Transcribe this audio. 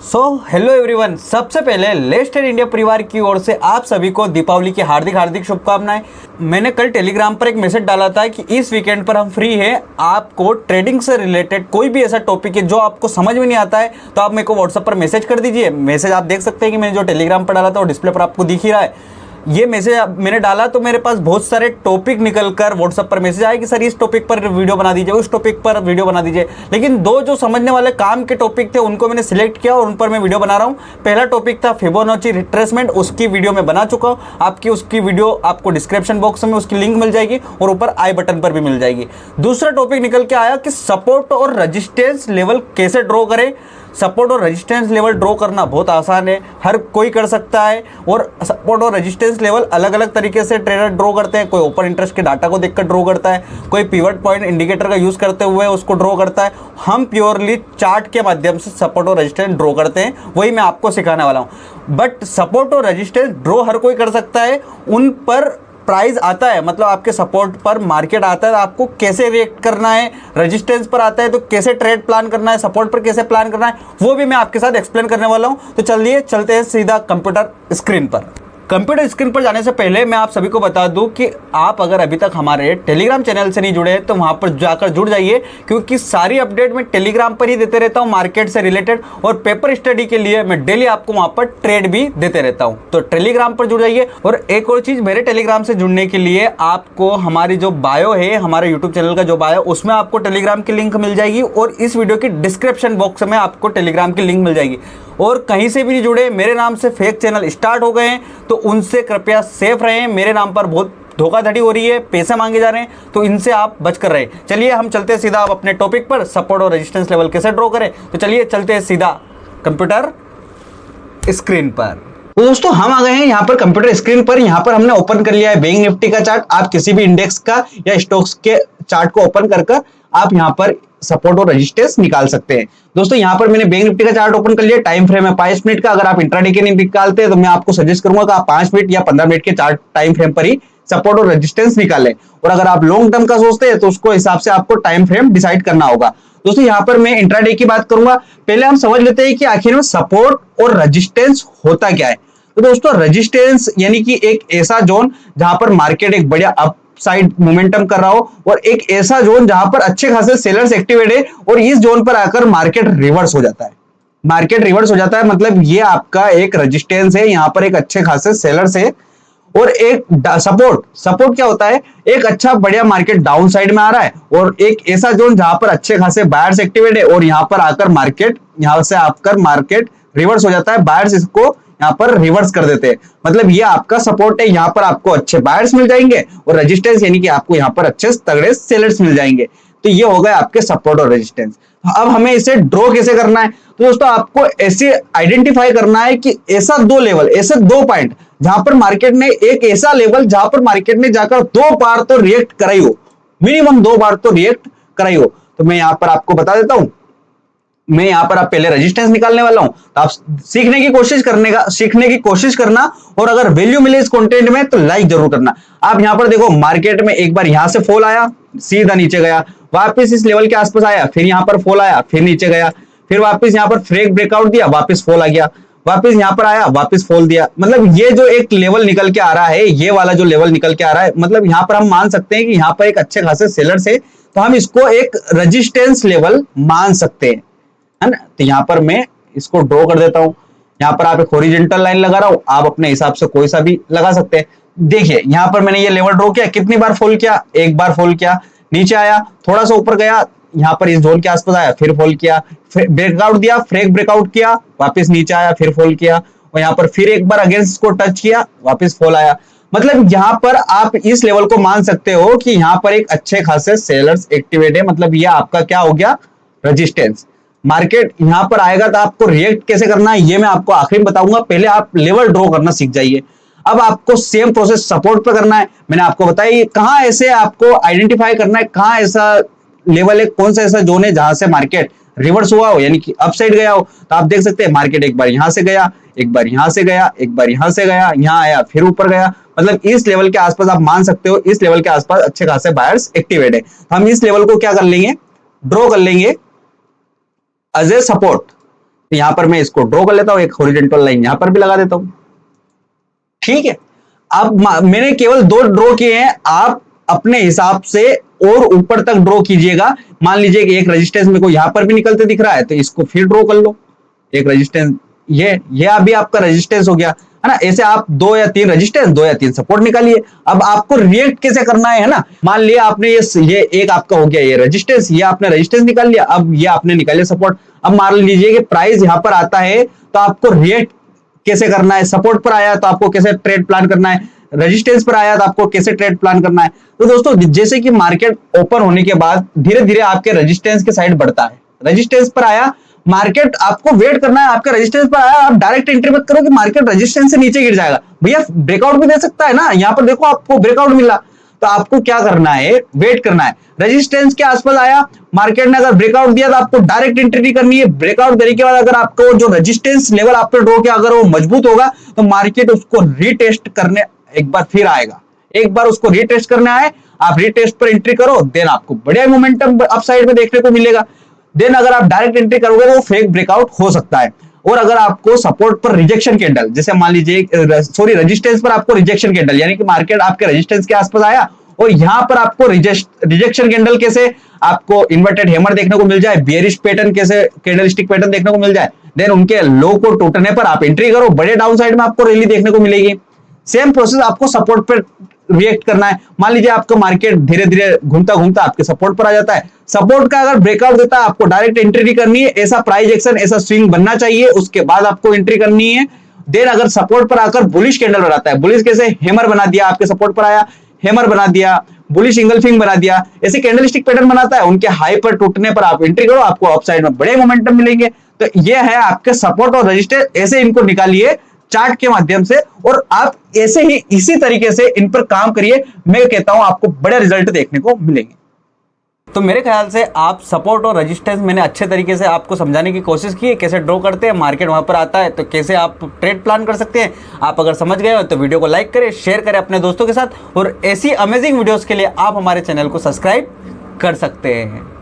Hello everyone, सबसे पहले Lester India परिवार की ओर से आप सभी को दीपावली की हार्दिक हार्दिक शुभकामनाएं। मैंने कल टेलीग्राम पर एक मैसेज डाला था कि इस वीकेंड पर हम फ्री हैं। आपको ट्रेडिंग से रिलेटेड कोई भी ऐसा टॉपिक है जो आपको समझ में नहीं आता है तो आप मेरे को व्हाट्सएप पर मैसेज कर दीजिए। मैसेज आप देख सकते हैं कि मैंने जो टेलीग्राम पर डाला था वो डिस्प्ले पर आपको दिख ही रहा है। ये मैसेज मैंने डाला तो मेरे पास बहुत सारे टॉपिक निकलकर व्हाट्सएप पर मैसेज आए कि सर इस टॉपिक पर वीडियो बना दीजिए, उस टॉपिक पर वीडियो बना दीजिए। लेकिन दो जो समझने वाले काम के टॉपिक थे उनको मैंने सिलेक्ट किया और उन पर मैं वीडियो बना रहा हूँ। पहला टॉपिक था फिबोनाची रिट्रेसमेंट, उसकी वीडियो मैं बना चुका हूँ। आपकी उसकी वीडियो आपको डिस्क्रिप्शन बॉक्स में उसकी लिंक मिल जाएगी और ऊपर आई बटन पर भी मिल जाएगी। दूसरा टॉपिक निकल के आया कि सपोर्ट और रजिस्टेंस लेवल कैसे ड्रॉ करें। सपोर्ट और रेजिस्टेंस लेवल ड्रॉ करना बहुत आसान है, हर कोई कर सकता है। और सपोर्ट और रेजिस्टेंस लेवल अलग अलग तरीके से ट्रेडर ड्रॉ करते हैं। कोई ओपन इंटरेस्ट के डाटा को देखकर ड्रॉ करता है, कोई पिवट पॉइंट इंडिकेटर का यूज़ करते हुए उसको ड्रॉ करता है। हम प्योरली चार्ट के माध्यम से सपोर्ट और रेजिस्टेंस ड्रॉ करते हैं, वही मैं आपको सिखाने वाला हूँ। बट सपोर्ट और रेजिस्टेंस ड्रॉ हर कोई कर सकता है, उन पर प्राइस आता है, मतलब आपके सपोर्ट पर मार्केट आता है तो आपको कैसे रिएक्ट करना है, रेजिस्टेंस पर आता है तो कैसे ट्रेड प्लान करना है, सपोर्ट पर कैसे प्लान करना है, वो भी मैं आपके साथ एक्सप्लेन करने वाला हूं। तो चलिए चलते हैं सीधा कंप्यूटर स्क्रीन पर। कंप्यूटर स्क्रीन पर जाने से पहले मैं आप सभी को बता दूं कि आप अगर अभी तक हमारे टेलीग्राम चैनल से नहीं जुड़े तो वहां पर जाकर जुड़ जाइए, क्योंकि सारी अपडेट मैं टेलीग्राम पर ही देते रहता हूं मार्केट से रिलेटेड। और पेपर स्टडी के लिए मैं डेली आपको वहां पर ट्रेड भी देते रहता हूं, तो टेलीग्राम पर जुड़ जाइए। और एक और चीज़, मेरे टेलीग्राम से जुड़ने के लिए आपको हमारी जो बायो है, हमारे यूट्यूब चैनल का जो बायो, उसमें आपको टेलीग्राम की लिंक मिल जाएगी और इस वीडियो की डिस्क्रिप्शन बॉक्स में आपको टेलीग्राम की लिंक मिल जाएगी। और कहीं से भी नहीं जुड़े, मेरे नाम से फेक चैनल स्टार्ट हो गए हैं तो उनसे कृपया सेफ रहें। मेरे नाम पर बहुत धोखाधड़ी हो रही है, पैसे मांगे जा रहे हैं, तो इनसे आप बचकर रहें। चलिए हम चलते हैं सीधा आप अपने टॉपिक पर, सपोर्ट और रेजिस्टेंस लेवल कैसे ड्रॉ करें। तो चलिए चलते हैं सीधा कंप्यूटर स्क्रीन पर। तो दोस्तों हम आ गए हैं यहाँ पर कंप्यूटर स्क्रीन पर। यहाँ पर हमने ओपन कर लिया है बैंक निफ्टी का चार्ट। आप किसी भी इंडेक्स का या स्टॉक्स के चार्ट को ओपन कर आप यहाँ पर सपोर्ट और रेजिस्टेंस निकाल सकते हैं। दोस्तों यहाँ पर मैंने बैंक निफ्टी का चार्ट ओपन कर लिया, टाइम फ्रेम है 5 मिनट का। अगर आप इंट्राडे के नहीं निकालते तो मैं आपको सजेस्ट करूंगा कि आप 5 मिनट या 15 मिनट के चार्ट टाइम फ्रेम पर ही सपोर्ट और रेजिस्टेंस निकालें। और अगर आप लॉन्ग टर्म का सोचते हैं तो उसको हिसाब से आपको टाइम फ्रेम डिसाइड करना होगा। दोस्तों यहाँ पर मैं इंट्राडे की बात करूंगा। पहले हम समझ लेते हैं कि आखिर में सपोर्ट और रेजिस्टेंस होता क्या है। तो दोस्तों रेजिस्टेंस यानी कि एक ऐसा जोन जहां पर मार्केट एक बढ़िया अप साइड मोमेंटम कर रहा हो, और एक ऐसा जोन जहां पर अच्छे खासे सेलर्स एक्टिवेट है और इस जोन पर आकर मार्केट रिवर्स हो जाता है। मार्केट रिवर्स हो जाता है मतलब ये आपका एक रेजिस्टेंस है, यहां पर एक अच्छे खासे सेलर्स है। और एक सपोर्ट क्या होता है, एक अच्छा बढ़िया मार्केट डाउन साइड में आ रहा है और एक ऐसा जोन जहां पर अच्छे खासे बायर्स एक्टिवेट है और यहां पर आकर मार्केट, यहां से आकर मार्केट रिवर्स हो जाता है। बायर्स इसको यहाँ पर रिवर्स कर देते हैं, मतलब ये आपका सपोर्ट है, यहाँ पर आपको अच्छे बायर्स मिल जाएंगे। और रेजिस्टेंस यानी कि आपको यहाँ पर अच्छे तगड़े सेलर्स मिल जाएंगे। तो ये हो गए आपके सपोर्ट और रेजिस्टेंस। अब हमें इसे ड्रॉ कैसे करना है, तो दोस्तों आपको ऐसे आइडेंटिफाई करना है कि ऐसा दो लेवल, ऐसे दो पॉइंट जहां पर मार्केट ने, एक ऐसा लेवल जहां पर मार्केट ने जाकर 2 बार तो रिएक्ट कराई हो, मिनिमम 2 बार तो रिएक्ट कराई हो। तो मैं यहाँ पर आपको बता देता हूं, मैं यहाँ पर आप पहले रेजिस्टेंस निकालने वाला हूं। तो आप सीखने की कोशिश करना, और अगर वैल्यू मिले इस कंटेंट में तो लाइक जरूर करना। आप यहाँ पर देखो मार्केट में एक बार यहां से फॉल आया, सीधा नीचे गया, वापस इस लेवल के आसपास आया, फिर यहाँ पर फॉल आया, फिर नीचे गया, फिर वापस यहाँ पर फ्रेक ब्रेकआउट दिया, वापस फॉल आ गया, वापस यहाँ पर आया, वापस फॉल दिया। मतलब ये जो एक लेवल निकल के आ रहा है, ये वाला जो लेवल निकल के आ रहा है, मतलब यहाँ पर हम मान सकते हैं कि यहाँ पर एक अच्छे खासे सेलर्स है, तो हम इसको एक रेजिस्टेंस लेवल मान सकते हैं, है ना। तो यहाँ पर मैं इसको ड्रॉ कर देता हूं। यहाँ पर आप एक हॉरिजॉन्टल लाइन लगा रहा हूं, आप अपने हिसाब से कोई सा भी लगा सकते हैं। देखिए यहाँ पर मैंने ये लेवल ड्रॉ किया, कितनी बार फॉल किया, एक बार फॉल किया, नीचे आया, थोड़ा सा ऊपर गया, यहाँ पर इस जोन के आसपास आया, फिर फॉल किया, ब्रेकआउट दिया, फ्रेक ब्रेकआउट किया, वापस नीचे आया, फिर फॉल किया, और यहाँ पर फिर एक बार अगेंस्ट को टच किया, वापस फॉल आया। मतलब यहाँ पर आप इस लेवल को मान सकते हो कि यहाँ पर एक अच्छे खासे सेलर्स एक्टिवेट है, मतलब ये आपका क्या हो गया, रेजिस्टेंस। मार्केट यहां पर आएगा तो आपको रिएक्ट कैसे करना है ये मैं आपको आखिर में बताऊंगा। पहले आप लेवल ड्रॉ करना सीख जाइए। अब आपको सेम प्रोसेस सपोर्ट पर करना है। मैंने आपको बताया कहां ऐसे आपको आइडेंटिफाई करना है, कहां ऐसा लेवल है, कौन सा ऐसा जोन है जहां से मार्केट रिवर्स हुआ हो, यानी कि अप साइड गया हो। तो आप देख सकते हैं मार्केट एक बार यहां से गया, एक बार यहां से गया, एक बार यहां से गया, यहां आया, फिर ऊपर गया। मतलब इस लेवल के आसपास आप मान सकते हो, इस लेवल के आसपास अच्छे खासे बायर्स एक्टिवेट है। हम इस लेवल को क्या कर लेंगे, ड्रॉ कर लेंगे एज ए सपोर्ट। तो यहां पर मैं इसको ड्रॉ कर लेता हूं, एक हॉरिजॉन्टल लाइन यहां पर भी लगा देता हूं। ठीक है, अब मैंने केवल 2 ड्रॉ किए हैं, आप अपने हिसाब से और ऊपर तक ड्रॉ कीजिएगा। मान लीजिए कि एक रेजिस्टेंस मेरे को यहां पर भी निकलते दिख रहा है, तो इसको फिर ड्रॉ कर लो। एक रेजिस्टेंस, ये अभी आपका रेजिस्टेंस हो गया है ना। ऐसे आप 2 या 3 रेजिस्टेंस, 2 या 3 सपोर्ट निकालिए। अब आपको रिएक्ट कैसे करना है ना। मान लिया आपने ये एक आपका हो गया ये रेजिस्टेंस, ये आपने रेजिस्टेंस निकाल लिया, अब ये आपने निकाल लिया सपोर्ट। अब मान लीजिए कि प्राइस यहां पर आता है, तो आपको रिएक्ट कैसे करना है। सपोर्ट पर आया तो आपको कैसे ट्रेड प्लान करना है, रेजिस्टेंस पर आया तो आपको कैसे ट्रेड प्लान करना है। तो दोस्तों, जैसे कि मार्केट ओपन होने के बाद धीरे धीरे आपके रेजिस्टेंस के साइड बढ़ता है, रेजिस्टेंस पर आया मार्केट, आपको वेट करना है। आपका रेजिस्टेंस पर आया, आप डायरेक्ट एंट्री मत करो कि मार्केट रेजिस्टेंस से नीचे गिर जाएगा। भैया ब्रेकआउट भी दे सकता है ना, यहां पर देखो आपको ब्रेकआउट मिला, तो आपको क्या करना है, वेट करना है। रेजिस्टेंस के आसपास आया मार्केट ने, अगर ब्रेकआउट दिया तो आपको डायरेक्ट एंट्री नहीं करनी है। ब्रेकआउट देने के बाद अगर आपको जो रेजिस्टेंस लेवल आपने ड्रॉ किया अगर वो मजबूत होगा, तो मार्केट उसको रीटेस्ट करने एक बार फिर आएगा। एक बार उसको रीटेस्ट करने आए, आप रीटेस्ट पर एंट्री करो, देन आपको बढ़िया मोमेंटम अपसाइड में देखने को मिलेगा। देन अगर आप डायरेक्ट एंट्री करोगे तो वो फेक ब्रेकआउट हो सकता है। और अगर आपको सपोर्ट पर रिजेक्शन कैंडल, जैसे मान लीजिए रेजिस्टेंस पर आपको रिजेक्शन कैंडल, यानी कि मार्केट आपके रेजिस्टेंस के आसपास आया और यहां पर आपको रिजेक्शन कैंडल कैसे, आपको इन्वर्टेड हैमर देखने को मिल जाए, बियरिश पैटर्न कैसे, कैंडलस्टिक पैटर्न देखने को मिल जाए, देन उनके लो को टूटने पर आप एंट्री करो, बड़े डाउन साइड में आपको रैली देखने को मिलेगी। सेम प्रोसेस आपको सपोर्ट पर रिएक्ट करना है। मान लीजिए आपका मार्केट धीरे धीरे घूमता घूमता आपके सपोर्ट पर आ जाता है, सपोर्ट का अगर ब्रेकआउट देता है आपको डायरेक्ट एंट्री नहीं करनी है, ऐसा प्राइस एक्शन, ऐसा स्विंग बनना चाहिए, उसके बाद आपको एंट्री करनी है। देन अगर सपोर्ट पर आकर बुलिश कैंडल बनाता है, बुलिश कैसे, हैमर बना दिया, आपके सपोर्ट पर आया हैमर बना दिया, बुलिश इंगल्फिंग बना दिया, ऐसे कैंडलस्टिक पैटर्न बनाता है, उनके हाई पर टूटने पर आप एंट्री करो, आपको अपसाइड में बड़े मोमेंटम मिलेंगे। तो ये है आपके सपोर्ट और रेजिस्टेंस, ऐसे इनको निकालिए चार्ट के माध्यम से, और आप ऐसे ही इसी तरीके से इन पर काम करिए। मैं कहता हूं आपको बड़े रिजल्ट देखने को मिलेंगे। तो मेरे ख्याल से आप सपोर्ट और रेजिस्टेंस मैंने अच्छे तरीके से आपको समझाने की कोशिश की है, कैसे ड्रॉ करते हैं, मार्केट वहां पर आता है तो कैसे आप ट्रेड प्लान कर सकते हैं। आप अगर समझ गए हो तो वीडियो को लाइक करें, शेयर करें अपने दोस्तों के साथ, और ऐसी अमेजिंग वीडियोस के लिए आप हमारे चैनल को सब्सक्राइब कर सकते हैं।